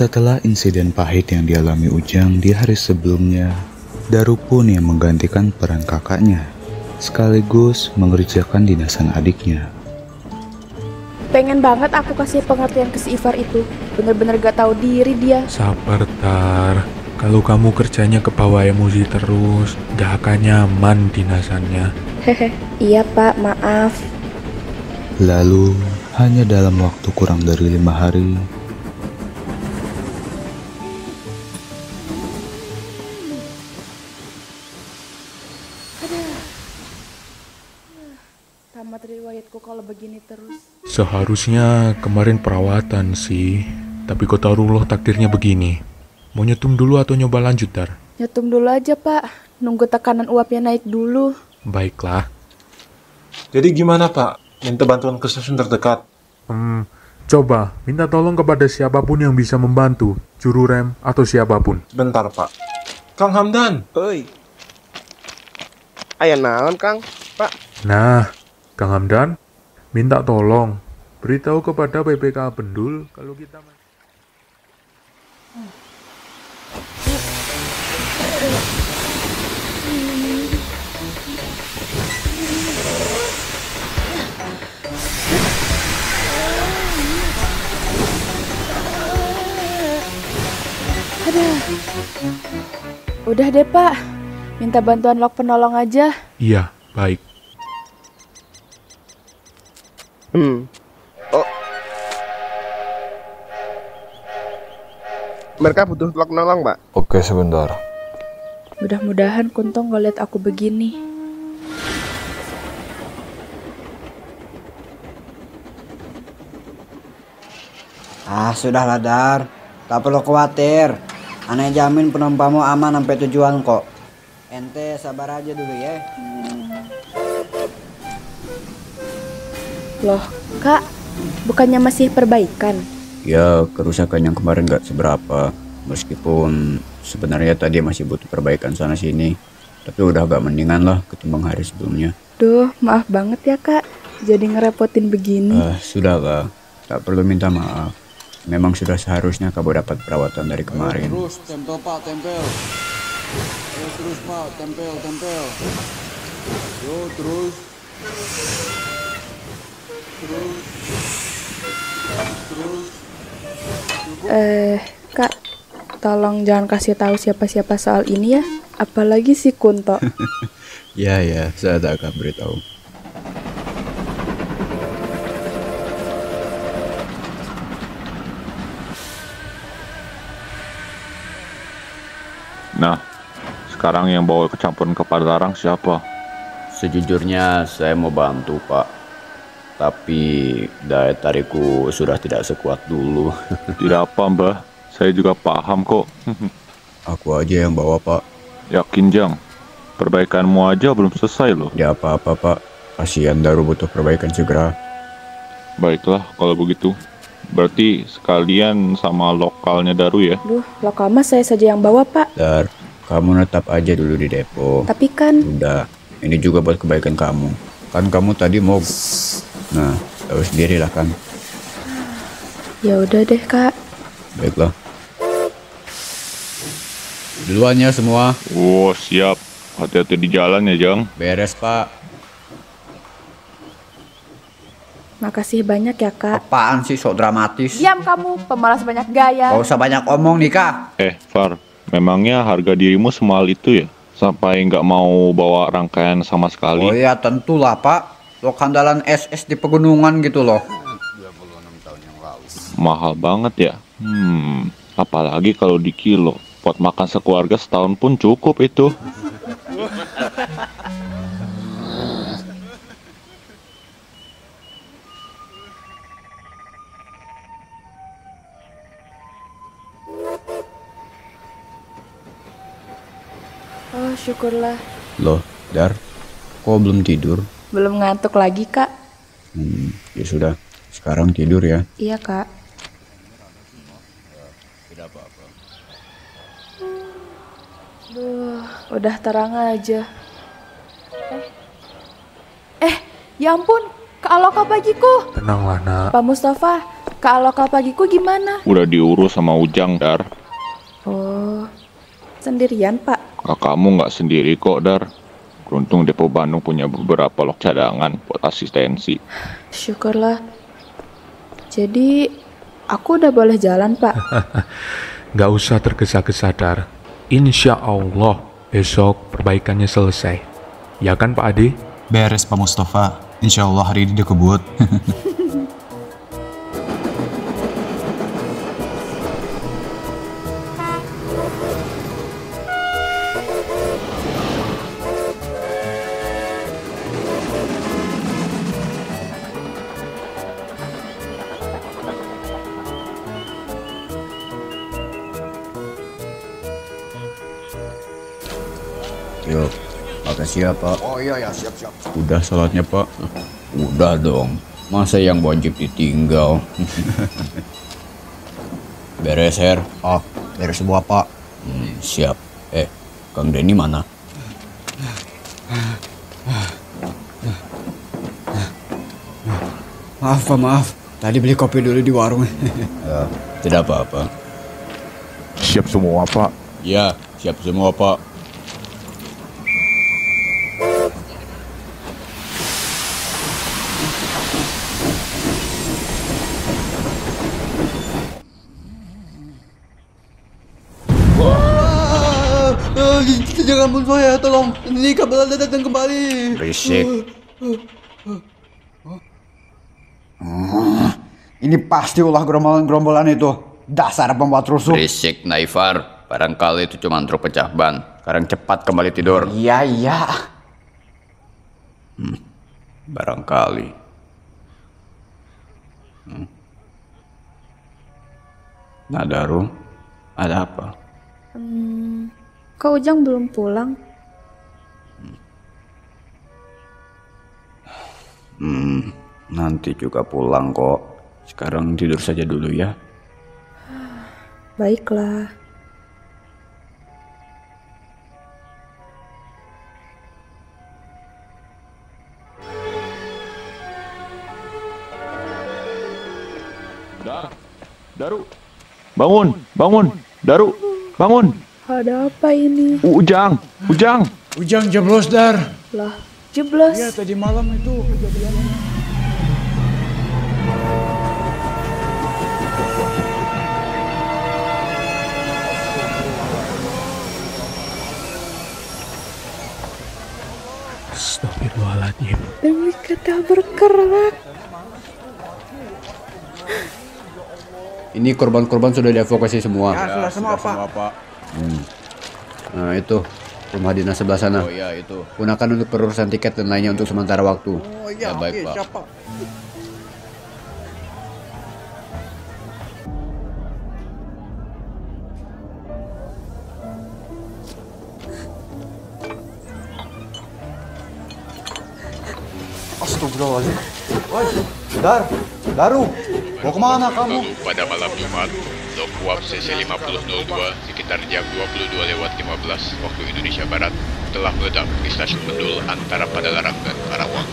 Setelah insiden pahit yang dialami Ujang di hari sebelumnya, Daru pun yang menggantikan peran kakaknya, sekaligus mengerjakan dinasan adiknya. Pengen banget aku kasih pengertian ke si Ivar itu. Bener-bener gak tahu diri dia. Sabar, Tar. Kalau kamu kerjanya ke bawah emosi terus, gak akan nyaman dinasannya. Hehe, iya pak, maaf. Lalu, hanya dalam waktu kurang dari 5 hari, Tamat riwayatku kalau begini terus. Seharusnya kemarin perawatan sih, tapi qadarullah takdirnya begini. Mau nyetum dulu atau nyoba lanjut, Tar? Nyetum dulu aja pak, nunggu tekanan uapnya naik dulu. Baiklah. Jadi gimana Pak? Minta bantuan ke stasiun terdekat. Coba minta tolong kepada siapapun yang bisa membantu, juru rem atau siapapun. Bentar Pak. Kang Hamdan. Hei. Aya naon, Kang? Pak. Nah, Kang Hamdan, minta tolong beritahu kepada PPK Bendul kalau kita Udah deh pak, minta bantuan lok penolong aja. Iya, baik. Oh. Mereka butuh lok nolong, Pak. Oke, sebentar. Mudah-mudahan Kunto gak liat aku begini. Sudahlah Dar, tak perlu khawatir. Aneh jamin penumpangmu aman sampai tujuan kok. Ente sabar aja dulu ya. Loh, kak, bukannya masih perbaikan? Ya, kerusakan yang kemarin gak seberapa. Meskipun sebenarnya tadi masih butuh perbaikan sana sini. Tapi udah agak mendingan lah ketimbang hari sebelumnya. Duh, maaf banget ya kak, jadi ngerepotin begini. Sudahlah, tak perlu minta maaf. Memang sudah seharusnya kamu dapat perawatan dari kemarin. Terus, tempel Pak, tempel. Terus Pak, tempel. Yo, terus. Kak, tolong jangan kasih tahu siapa-siapa soal ini ya. Apalagi si Kunto. Ya, saya tak akan beritahu. Nah, sekarang yang bawa kecampuran ke Padalarang siapa? Sejujurnya saya mau bantu Pak. Tapi daya tarikku sudah tidak sekuat dulu. Tidak apa Mbah, saya juga paham kok. Aku aja yang bawa Pak. Yakin Jang, perbaikanmu aja belum selesai loh. Ya apa-apa Pak, kasihan Daru butuh perbaikan segera. Baiklah kalau begitu. Berarti sekalian sama lokalnya Daru ya? Duh, lokal mas saya saja yang bawa pak. Dar, kamu tetap aja dulu di depo. Tapi kan... Udah, ini juga buat kebaikan kamu. Kan kamu tadi mau... Nah, tahu sendirilah kan. Ya udah deh kak. Baiklah. Duluan ya semua. Oh siap, hati-hati di jalan ya Jang. Beres Pak. Makasih banyak ya kak. Apaan sih sok dramatis? Diam kamu, pemalas banyak gaya. Gak usah banyak omong nih Kak. Far, memangnya harga dirimu semahal itu ya? Sampai nggak mau bawa rangkaian sama sekali? Oh ya tentulah Pak. Lok handalan SS di pegunungan gitu loh. Mahal banget ya? Apalagi kalau di kilo. Buat makan sekeluarga setahun pun cukup itu. Oh syukurlah. Loh, Dar, kok belum tidur? Belum ngantuk lagi kak. Ya sudah, sekarang tidur ya. Iya kak. Duh, udah terang aja. Ya ampun, Kak Aloka bagiku. Tenanglah nak. Pak Mustafa, Kalau kau pagiku gimana? Udah diurus sama Ujang, Dar. Oh, sendirian Pak? Kakakmu nggak sendiri kok, Dar. Beruntung Depo Bandung punya beberapa lok cadangan buat asistensi. Syukurlah. Jadi, aku udah boleh jalan Pak? Nggak usah tergesa-gesa, Dar. Insya Allah besok perbaikannya selesai. Ya kan Pak Ade? Beres Pak Mustafa. Insya Allah hari ini dia kebut. Yuk, makasih ya Pak. Oh iya ya, siap-siap. Udah sholatnya Pak? Udah dong. Masa yang wajib ditinggal? Beres, Her? Oh, beres semua Pak. Siap. Kang Denny mana? Maaf Pak, maaf. Tadi beli kopi dulu di warung. Ya, tidak apa-apa. Siap semua, Pak. Ya, siap semua Pak. Jangan bunuh saya, tolong. Ini kabel Anda datang kembali. Berisik. Ini pasti ulah gerombolan itu. Dasar pembuat rusuh. Berisik, Naifar. Barangkali itu cuma truk pecah ban. Sekarang cepat kembali tidur. Iya. Barangkali. Nah, Daru, ada apa? Kok Ujang belum pulang? Nanti juga pulang kok. Sekarang tidur saja dulu ya. Baiklah. Daru, bangun, Daru, bangun. Ada apa ini? Ujang. Ujang jeblos, Dar. Lah, jeblos. Iya, tadi malam itu kejadiannya. Astagfirullahaladzim. Demi kata bergerak. Ini korban-korban sudah dievakuasi semua. Ya, sudah semua, Pak. Nah, itu rumah dinas sebelah sana. Oh iya, itu. Gunakan untuk perurusan tiket dan lainnya untuk sementara waktu. Oh iya, Ya, baik, Pak. siap, Pak. Astagfirullahaladzim. Woi, Daru, mau kemana kamu? Pada malam Jumat, Lokuap CC5002 sekitar jam 22:15 waktu Indonesia Barat telah meledak di stasiun Mendul antara Padalarang dan Karawang.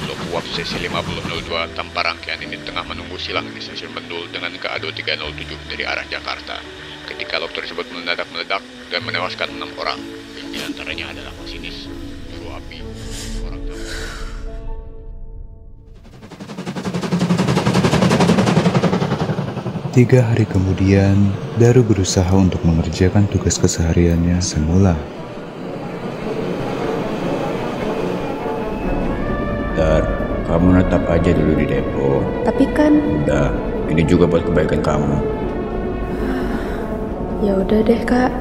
Lokuap CC5002 tanpa rangkaian ini tengah menunggu silang di stasiun Mendul dengan KA 2307 dari arah Jakarta. Ketika lok tersebut mendadak meledak dan menewaskan 6 orang, di antaranya adalah masinis, juru api, orang tamu. 3 hari kemudian, Daru berusaha untuk mengerjakan tugas kesehariannya semula. Dar, kamu tetap aja dulu di depo. Tapi kan, Udah, ini juga buat kebaikan kamu. ya udah deh Kak.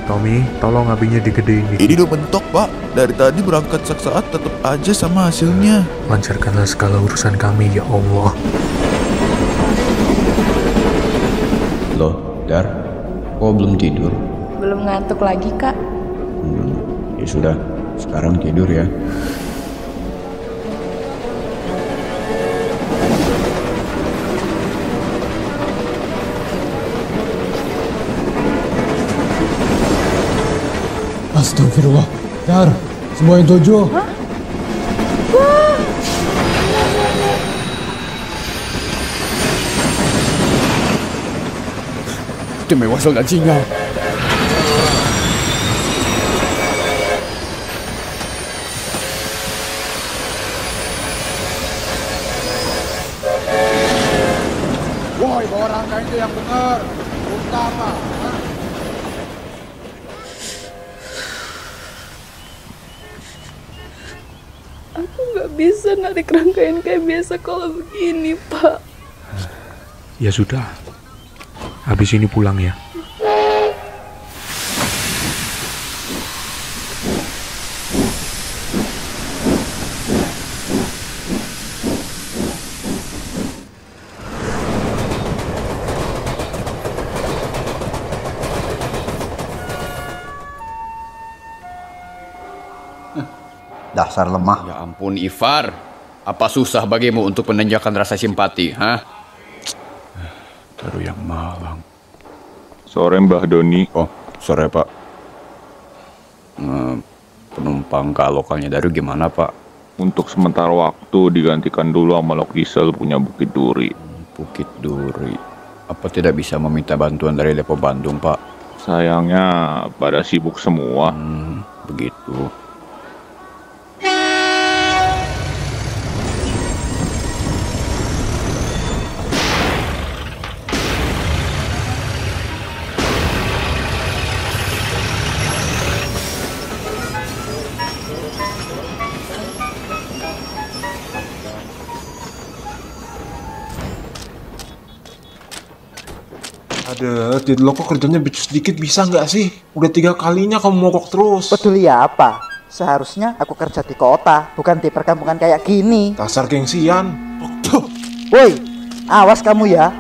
Tommy, tolong abinya digedein dikit. Ini udah mentok, Pak. Dari tadi berangkat saat tetap aja sama hasilnya. Lancarkanlah segala urusan kami, ya Allah. Loh, Dar, kok belum tidur? Belum ngantuk lagi Kak. Ya sudah, sekarang tidur ya. Astagfirullah. Dar, semua yang tujuh. Demi wasal dan singa. Woi, bawa rangka itu yang benar. Utama. Aku nggak bisa narik rangkaian kayak biasa kalau begini, Pak. Ya sudah, habis ini pulang ya. Dasar lemah. Ya ampun, Ivar. Apa susah bagimu untuk menanjakan rasa simpati, ha? Daru yang malang. Sore Mbah Doni. Oh, sore Pak. Penumpang ke lokalnya Daru gimana Pak? Untuk sementara waktu digantikan dulu sama Lok Diesel punya Bukit Duri. Bukit Duri. Apa tidak bisa meminta bantuan dari Depo Bandung Pak? Sayangnya pada sibuk semua. Begitu. Ada, lo kok kerjanya becus sedikit bisa nggak sih? Udah 3 kalinya kamu mogok terus. Peduli apa? Seharusnya aku kerja di kota, bukan di perkampungan kayak gini. Dasar gengsian. Woi, awas kamu ya.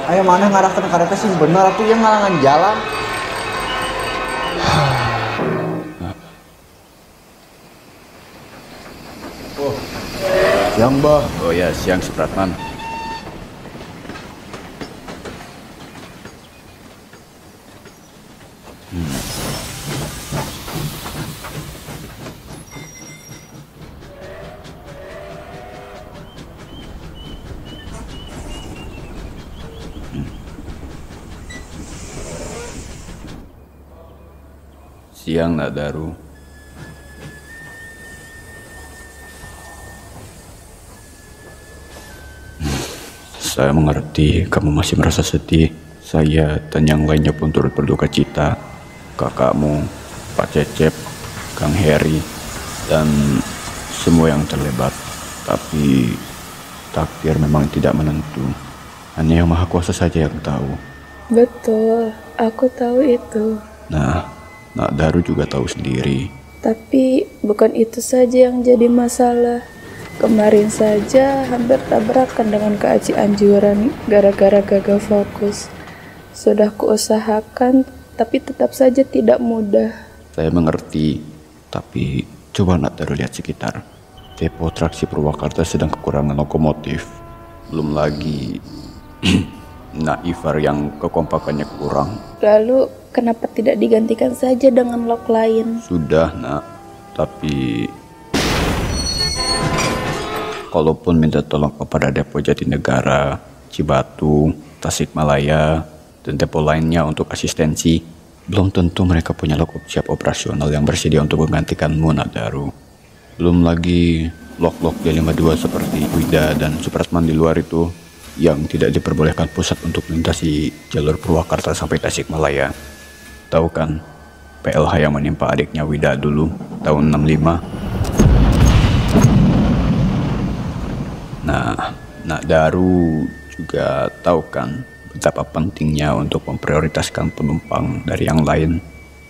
Ayo mana ngarahkan kereta sih benar tuh yang ngalangan jalan. Siang, Mbah. Oh ya, siang Supratman. Siang, Nak Daru. Saya mengerti kamu masih merasa sedih. Saya dan yang lainnya pun turut berduka cita. Kakakmu, Pak Cecep, Kang Heri, dan semua yang terlibat. Tapi takdir memang tidak menentu. Hanya Yang Maha Kuasa saja yang tahu. Betul, aku tahu itu. Nah, Nak Daru juga tahu sendiri. Tapi bukan itu saja yang jadi masalah. Kemarin saja hampir tabrakan dengan Kak Aci Anjuran gara-gara gagal fokus. Sudah kuusahakan, tapi tetap saja tidak mudah. Saya mengerti, tapi coba Nak Daru lihat sekitar. Depo traksi Purwakarta sedang kekurangan lokomotif. Belum lagi Nak Ivar yang kekompakannya kurang. Lalu kenapa tidak digantikan saja dengan lok lain? Sudah Nak, tapi kalaupun minta tolong kepada Depo Jatinegara, Cibatu, Tasikmalaya, dan depo lainnya untuk asistensi, belum tentu mereka punya lok siap operasional yang bersedia untuk menggantikanmu, Nak Daru. Belum lagi lok-lok D52 seperti Wida dan Supratman di luar itu yang tidak diperbolehkan pusat untuk melintasi jalur Purwakarta sampai Tasikmalaya. Tahu kan PLH yang menimpa adiknya Wida dulu tahun 65? Nah, Nak Daru juga tahu kan betapa pentingnya untuk memprioritaskan penumpang dari yang lain.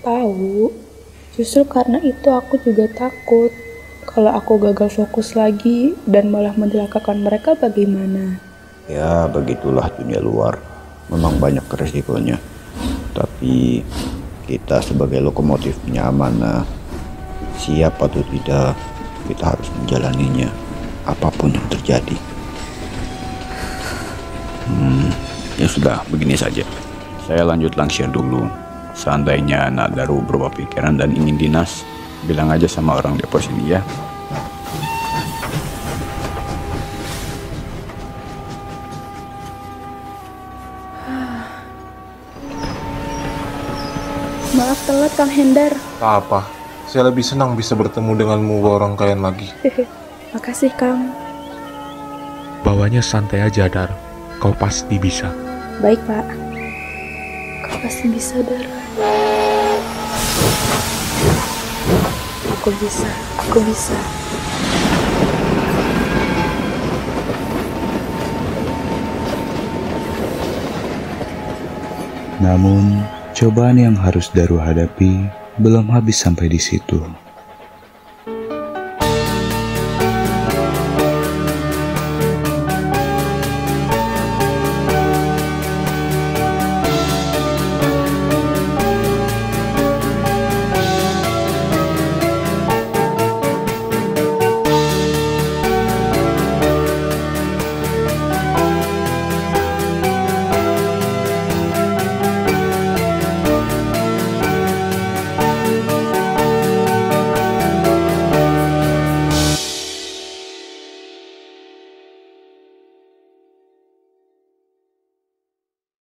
Tahu, justru karena itu aku juga takut. Kalau aku gagal fokus lagi dan malah mencelakakan mereka bagaimana? Ya, begitulah dunia luar. Memang banyak resikonya. Tapi kita sebagai lokomotif punya amanah. Siap atau tidak, kita harus menjalaninya. Apapun yang terjadi. Ya sudah, begini saja. Saya lanjut langsir dulu. Seandainya Nak Daru berubah pikiran dan ingin dinas, bilang aja sama orang depo sini ya. telat, Kang Hendar. Tak apa, saya lebih senang bisa bertemu denganmu orang kalian lagi. Makasih, Kang. Bawanya santai aja, Dar. Kau pasti bisa. Baik, Pak. Kau pasti bisa, Dar. Aku bisa, aku bisa. Namun, cobaan yang harus Daru hadapi belum habis sampai di situ.